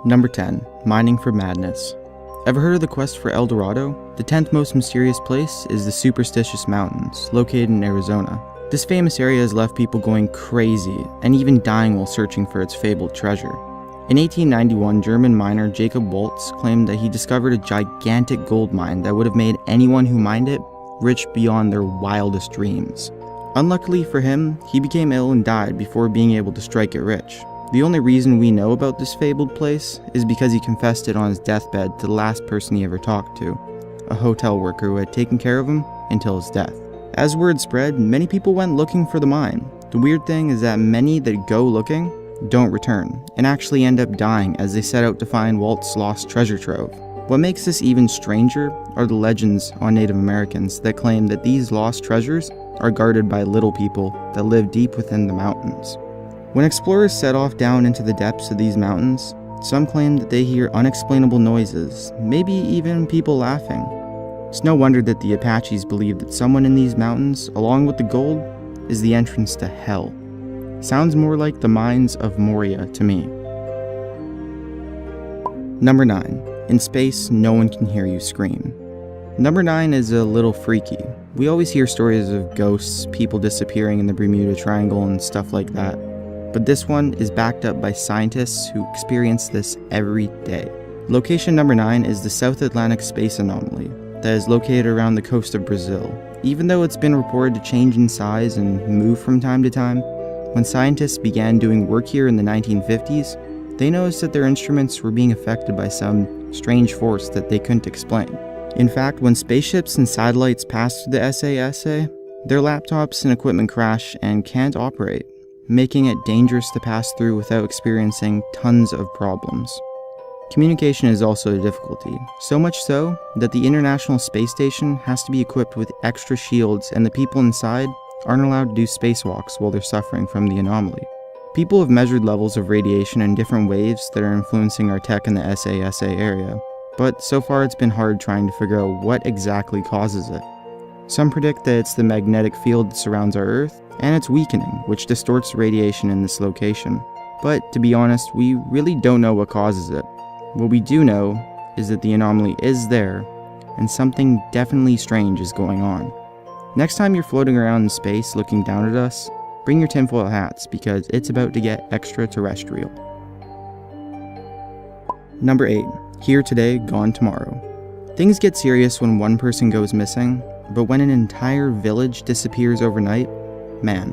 Number 10. Mining for Madness. Ever heard of the quest for El Dorado? The 10th most mysterious place is the Superstitious Mountains, located in Arizona. This famous area has left people going crazy and even dying while searching for its fabled treasure. In 1891, German miner Jacob Waltz claimed that he discovered a gigantic gold mine that would have made anyone who mined it rich beyond their wildest dreams. Unluckily for him, he became ill and died before being able to strike it rich. The only reason we know about this fabled place is because he confessed it on his deathbed to the last person he ever talked to, a hotel worker who had taken care of him until his death. As word spread, many people went looking for the mine. The weird thing is that many that go looking don't return, and actually end up dying as they set out to find Walt's lost treasure trove. What makes this even stranger are the legends on Native Americans that claim that these lost treasures are guarded by little people that live deep within the mountains. When explorers set off down into the depths of these mountains, some claim that they hear unexplainable noises, maybe even people laughing. It's no wonder that the Apaches believe that someone in these mountains, along with the gold, is the entrance to hell. Sounds more like the mines of Moria to me. Number 9. In space, no one can hear you scream. Number 9 is a little freaky. We always hear stories of ghosts, people disappearing in the Bermuda Triangle and stuff like that. But this one is backed up by scientists who experience this every day. Location number 9 is the South Atlantic Space Anomaly that is located around the coast of Brazil. Even though it's been reported to change in size and move from time to time, when scientists began doing work here in the 1950s, they noticed that their instruments were being affected by some strange force that they couldn't explain. In fact, when spaceships and satellites pass through the SA, their laptops and equipment crash and can't operate, making it dangerous to pass through without experiencing tons of problems. Communication is also a difficulty, so much so that the International Space Station has to be equipped with extra shields, and the people inside aren't allowed to do spacewalks while they're suffering from the anomaly. People have measured levels of radiation in different waves that are influencing our tech in the SA area, but so far it's been hard trying to figure out what exactly causes it. Some predict that it's the magnetic field that surrounds our Earth, and it's weakening, which distorts radiation in this location. But to be honest, we really don't know what causes it. What we do know is that the anomaly is there, and something definitely strange is going on. Next time you're floating around in space looking down at us, bring your tinfoil hats because it's about to get extraterrestrial. Number 8. Here today, gone tomorrow. Things get serious when one person goes missing, but when an entire village disappears overnight, man.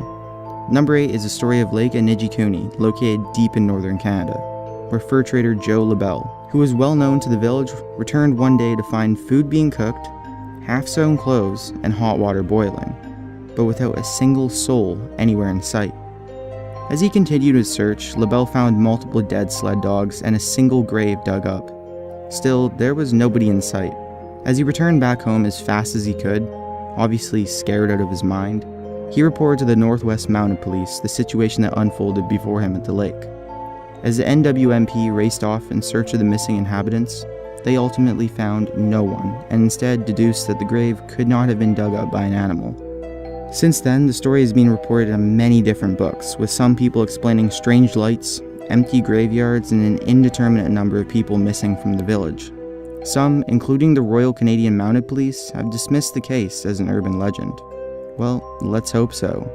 Number 8 is the story of Lake Inigikuni, located deep in northern Canada, where fur trader Joe LaBelle, who was well known to the village, returned one day to find food being cooked, half-sewn clothes, and hot water boiling, but without a single soul anywhere in sight. As he continued his search, LaBelle found multiple dead sled dogs and a single grave dug up. Still, there was nobody in sight. As he returned back home as fast as he could, obviously scared out of his mind, he reported to the Northwest Mounted Police the situation that unfolded before him at the lake. As the NWMP raced off in search of the missing inhabitants, they ultimately found no one, and instead deduced that the grave could not have been dug up by an animal. Since then, the story has been reported in many different books, with some people explaining strange lights, empty graveyards, and an indeterminate number of people missing from the village. Some, including the Royal Canadian Mounted Police, have dismissed the case as an urban legend. Well, let's hope so.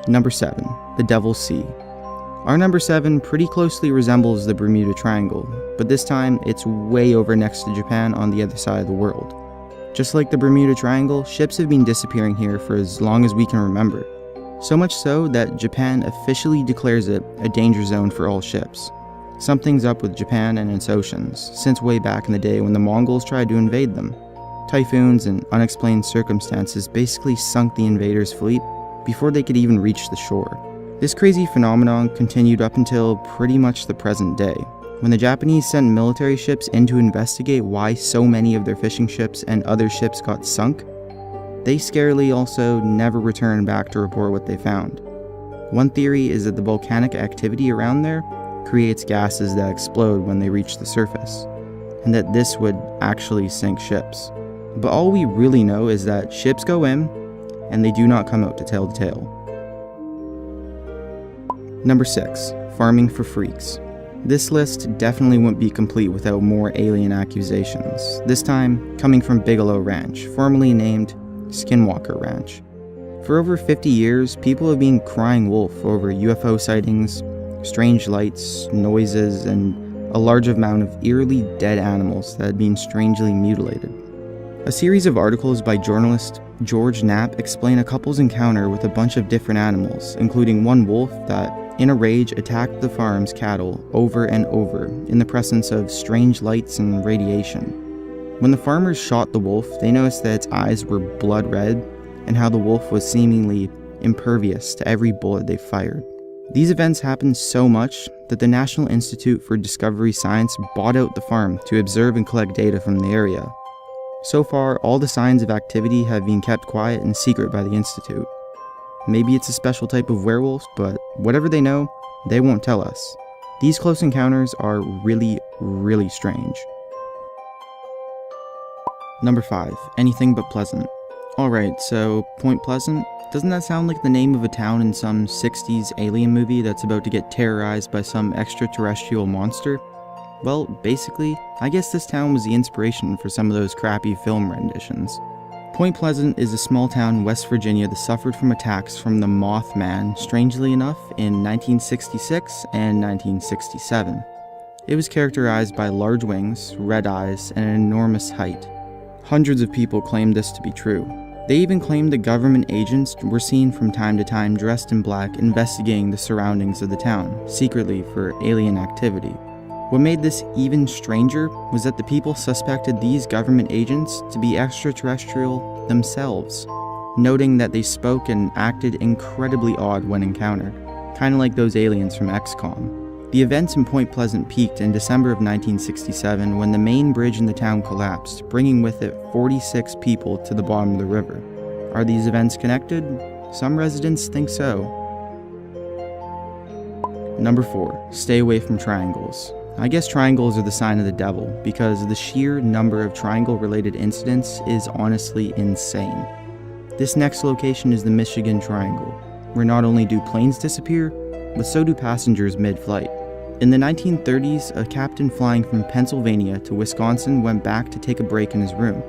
Number 7. The Devil's Sea. Our number 7 pretty closely resembles the Bermuda Triangle, but this time it's way over next to Japan on the other side of the world. Just like the Bermuda Triangle, ships have been disappearing here for as long as we can remember. So much so that Japan officially declares it a danger zone for all ships. Something's up with Japan and its oceans, since way back in the day when the Mongols tried to invade them. Typhoons and unexplained circumstances basically sunk the invaders' fleet before they could even reach the shore. This crazy phenomenon continued up until pretty much the present day, when the Japanese sent military ships in to investigate why so many of their fishing ships and other ships got sunk. They scarily also never returned back to report what they found. One theory is that the volcanic activity around there creates gases that explode when they reach the surface, and that this would actually sink ships. But all we really know is that ships go in, and they do not come out to tell the tale. Number 6. Farming for freaks. This list definitely wouldn't be complete without more alien accusations, this time coming from Bigelow Ranch, formerly named Skinwalker Ranch. For over 50 years, people have been crying wolf over UFO sightings, strange lights, noises, and a large amount of eerily dead animals that had been strangely mutilated. A series of articles by journalist George Knapp explain a couple's encounter with a bunch of different animals, including one wolf that, in a rage, attacked the farm's cattle over and over in the presence of strange lights and radiation. When the farmers shot the wolf, they noticed that its eyes were blood red and how the wolf was seemingly impervious to every bullet they fired. These events happened so much that the National Institute for Discovery Science bought out the farm to observe and collect data from the area. So far, all the signs of activity have been kept quiet and secret by the Institute. Maybe it's a special type of werewolf, but whatever they know, they won't tell us. These close encounters are really, really strange. Number 5. Anything but pleasant. Alright, so Point Pleasant? Doesn't that sound like the name of a town in some 60s alien movie that's about to get terrorized by some extraterrestrial monster? Well, basically, I guess this town was the inspiration for some of those crappy film renditions. Point Pleasant is a small town in West Virginia that suffered from attacks from the Mothman, strangely enough, in 1966 and 1967. It was characterized by large wings, red eyes, and an enormous height. Hundreds of people claimed this to be true. They even claimed that government agents were seen from time to time dressed in black investigating the surroundings of the town, secretly for alien activity. What made this even stranger was that the people suspected these government agents to be extraterrestrial themselves, noting that they spoke and acted incredibly odd when encountered, kinda like those aliens from XCOM. The events in Point Pleasant peaked in December of 1967 when the main bridge in the town collapsed, bringing with it 46 people to the bottom of the river. Are these events connected? Some residents think so. Number 4. Stay away from triangles. I guess triangles are the sign of the devil, because the sheer number of triangle-related incidents is honestly insane. This next location is the Michigan Triangle, where not only do planes disappear, but so do passengers mid-flight. In the 1930s, a captain flying from Pennsylvania to Wisconsin went back to take a break in his room.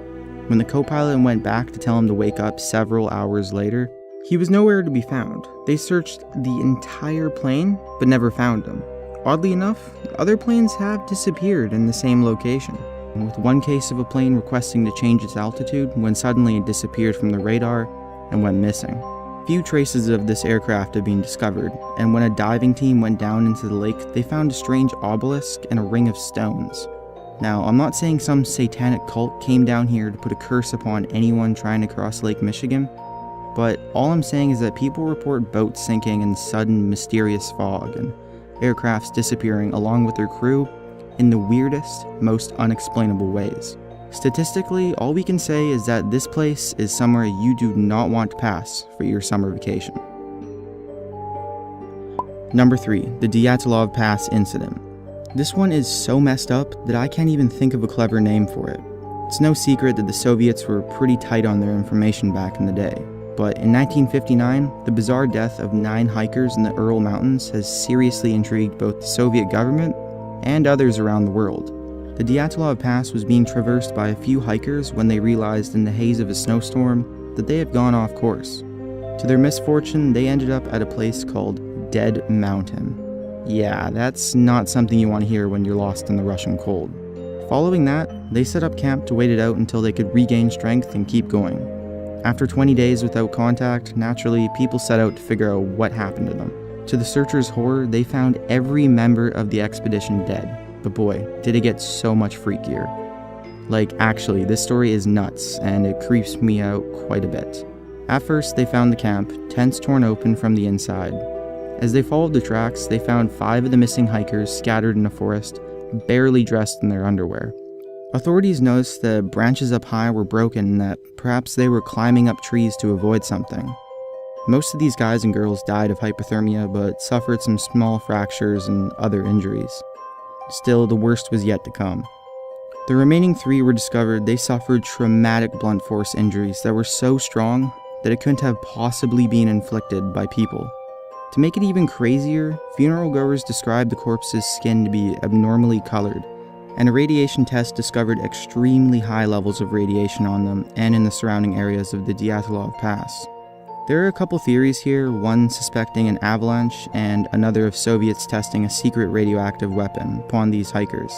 When the co-pilot went back to tell him to wake up several hours later, he was nowhere to be found. They searched the entire plane, but never found him. Oddly enough, other planes have disappeared in the same location, with one case of a plane requesting to change its altitude when suddenly it disappeared from the radar and went missing. Few traces of this aircraft have been discovered, and when a diving team went down into the lake, they found a strange obelisk and a ring of stones. Now, I'm not saying some satanic cult came down here to put a curse upon anyone trying to cross Lake Michigan, but all I'm saying is that people report boats sinking in sudden mysterious fog and aircrafts disappearing along with their crew in the weirdest, most unexplainable ways. Statistically, all we can say is that this place is somewhere you do not want to pass for your summer vacation. Number 3. The Dyatlov Pass Incident. This one is so messed up that I can't even think of a clever name for it. It's no secret that the Soviets were pretty tight on their information back in the day. But in 1959, the bizarre death of 9 hikers in the Ural Mountains has seriously intrigued both the Soviet government and others around the world. The Dyatlov Pass was being traversed by a few hikers when they realized in the haze of a snowstorm that they had gone off course. To their misfortune, they ended up at a place called Dead Mountain. Yeah, that's not something you want to hear when you're lost in the Russian cold. Following that, they set up camp to wait it out until they could regain strength and keep going. After 20 days without contact, naturally, people set out to figure out what happened to them. To the searchers' horror, they found every member of the expedition dead. But boy, did it get so much freakier. Like, actually, this story is nuts, and it creeps me out quite a bit. At first, they found the camp, tents torn open from the inside. As they followed the tracks, they found 5 of the missing hikers scattered in a forest, barely dressed in their underwear. Authorities noticed that branches up high were broken and that perhaps they were climbing up trees to avoid something. Most of these guys and girls died of hypothermia, but suffered some small fractures and other injuries. Still, the worst was yet to come. The remaining 3 were discovered they suffered traumatic blunt force injuries that were so strong that it couldn't have possibly been inflicted by people. To make it even crazier, funeral goers described the corpse's skin to be abnormally colored, and a radiation test discovered extremely high levels of radiation on them and in the surrounding areas of the Dyatlov Pass. There are a couple theories here, one suspecting an avalanche and another of Soviets testing a secret radioactive weapon upon these hikers.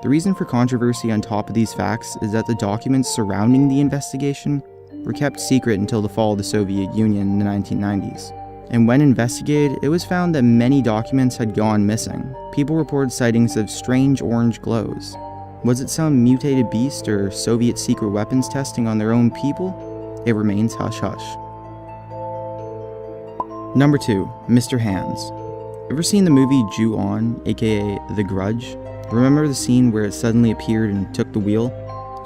The reason for controversy on top of these facts is that the documents surrounding the investigation were kept secret until the fall of the Soviet Union in the 1990s. And when investigated, it was found that many documents had gone missing. People reported sightings of strange orange glows. Was it some mutated beast or Soviet secret weapons testing on their own people? It remains hush-hush. Number 2. Mr. Hands. Ever seen the movie Ju-On, aka The Grudge? Remember the scene where it suddenly appeared and took the wheel?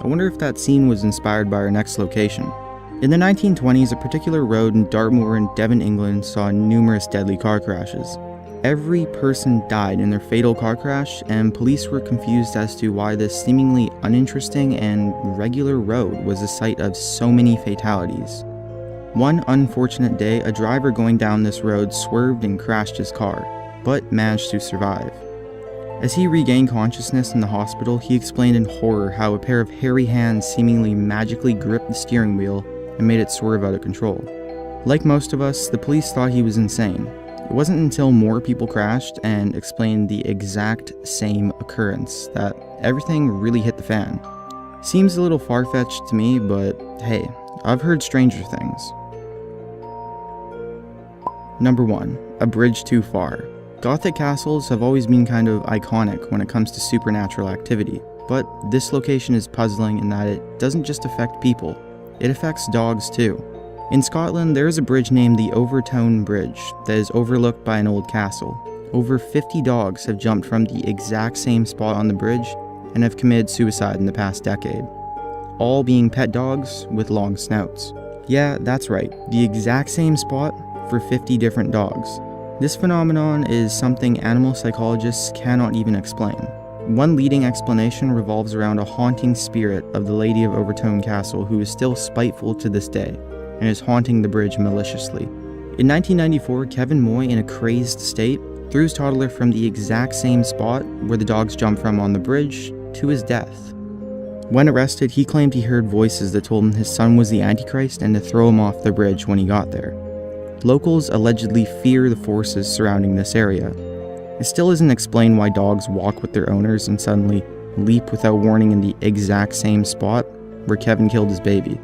I wonder if that scene was inspired by our next location. In the 1920s, a particular road in Dartmoor in Devon, England saw numerous deadly car crashes. Every person died in their fatal car crash, and police were confused as to why this seemingly uninteresting and regular road was the site of so many fatalities. One unfortunate day, a driver going down this road swerved and crashed his car, but managed to survive. As he regained consciousness in the hospital, he explained in horror how a pair of hairy hands seemingly magically gripped the steering wheel and made it swerve out of control. Like most of us, the police thought he was insane. It wasn't until more people crashed and explained the exact same occurrence that everything really hit the fan. Seems a little far-fetched to me, but hey, I've heard stranger things. Number 1. A bridge too far. Gothic castles have always been kind of iconic when it comes to supernatural activity, but this location is puzzling in that it doesn't just affect people. It affects dogs too. In Scotland, there is a bridge named the Earth10 Bridge that is overlooked by an old castle. Over 50 dogs have jumped from the exact same spot on the bridge and have committed suicide in the past decade. All being pet dogs with long snouts. Yeah, that's right, the exact same spot for 50 different dogs. This phenomenon is something animal psychologists cannot even explain. One leading explanation revolves around a haunting spirit of the Lady of Overtone Castle who is still spiteful to this day, and is haunting the bridge maliciously. In 1994, Kevin Moy, in a crazed state, threw his toddler from the exact same spot where the dogs jumped from on the bridge to his death. When arrested, he claimed he heard voices that told him his son was the Antichrist and to throw him off the bridge when he got there. Locals allegedly fear the forces surrounding this area. It still isn't explained why dogs walk with their owners and suddenly leap without warning in the exact same spot where Kevin killed his baby.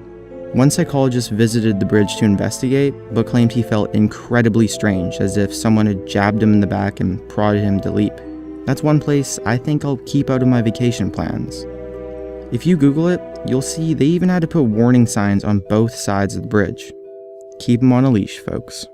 One psychologist visited the bridge to investigate, but claimed he felt incredibly strange, as if someone had jabbed him in the back and prodded him to leap. That's one place I think I'll keep out of my vacation plans. If you Google it, you'll see they even had to put warning signs on both sides of the bridge. Keep them on a leash, folks.